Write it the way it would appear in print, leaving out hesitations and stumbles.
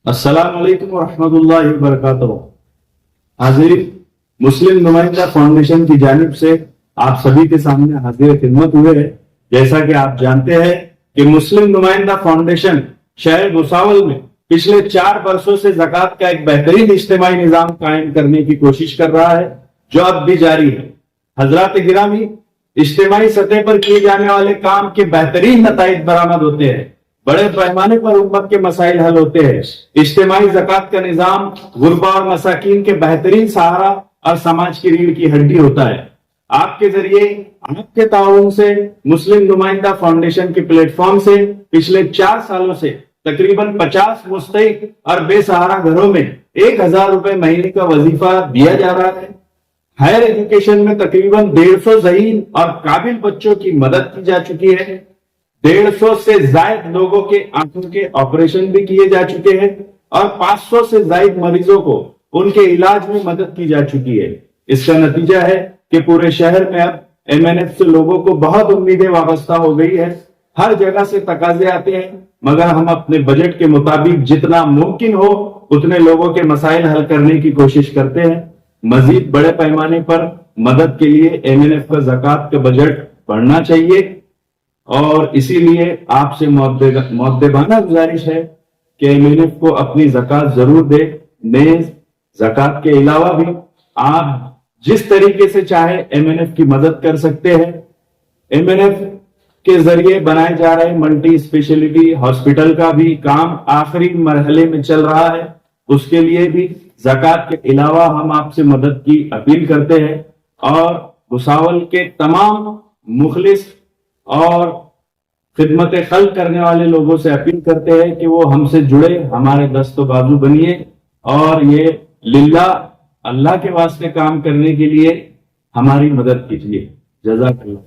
अस्सलाम वालेकुम रहमतुल्लाहि व बरकातहू। हाजिर मुस्लिम नुमाइंदा फाउंडेशन की जानिब से आप सभी के सामने हाजिर खिदमत हुए हैं। जैसा कि आप जानते हैं कि मुस्लिम नुमाइंदा फाउंडेशन शहर भुसावल में पिछले 4 वर्षों से ज़कात का एक बेहतरीन इज्तिमाई निजाम कायम करने की कोशिश कर रहा है, जो अब भी जारी है। हजरात गिरामी, इज्तिमाई सतह पर किए जाने वाले काम के बेहतरीन नताइज बरामद होते हैं, बड़े पैमाने पर उम्मत के मसाइल हल होते हैं। इज्तिमाई ज़कात का निजाम गुरबा और मसाकीन के बेहतरीन सहारा और समाज की रीढ़ की हड्डी होता है। आपके जरिए, आपके ताउन से, मुस्लिम नुमाइंदा फाउंडेशन के प्लेटफॉर्म से पिछले 4 सालों से तकरीबन 50 मुस्तहिक और बेसहारा घरों में 1000 रुपए महीने का वजीफा दिया जा रहा है। हायर एजुकेशन में तकरीबन 150 ज़हीन और काबिल बच्चों की मदद की जा चुकी है। 150 से ज्यादा लोगों के आंखों के ऑपरेशन भी किए जा चुके हैं और 500 से ज्यादा मरीजों को उनके इलाज में मदद की जा चुकी है। इसका नतीजा है कि पूरे शहर में अब MNF से लोगों को बहुत उम्मीदें वाबस्ता हो गई है। हर जगह से तकाजे आते हैं, मगर हम अपने बजट के मुताबिक जितना मुमकिन हो उतने लोगों के मसाइल हल करने की कोशिश करते हैं। मजीद बड़े पैमाने पर मदद के लिए MNF का ज़कात का बजट बढ़ना चाहिए और इसीलिए आपसे मुअद्दबाना गुजारिश है कि MNF को अपनी ज़कात जरूर दे। नेज़ ज़कात के अलावा भी आप जिस तरीके से चाहे MNF की मदद कर सकते हैं। MNF के जरिए बनाए जा रहे मल्टी स्पेशलिटी हॉस्पिटल का भी काम आखिरी मरहले में चल रहा है, उसके लिए भी ज़कात के अलावा हम आपसे मदद की अपील करते हैं और भुसावल के तमाम मुखलिस और खिदमत खल्क करने वाले लोगों से अपील करते हैं कि वो हमसे जुड़े, हमारे दस्तो बाजू बनिए और ये लिल्लाह, अल्लाह के वास्ते काम करने के लिए हमारी मदद कीजिए। जज़ाकल्लाह।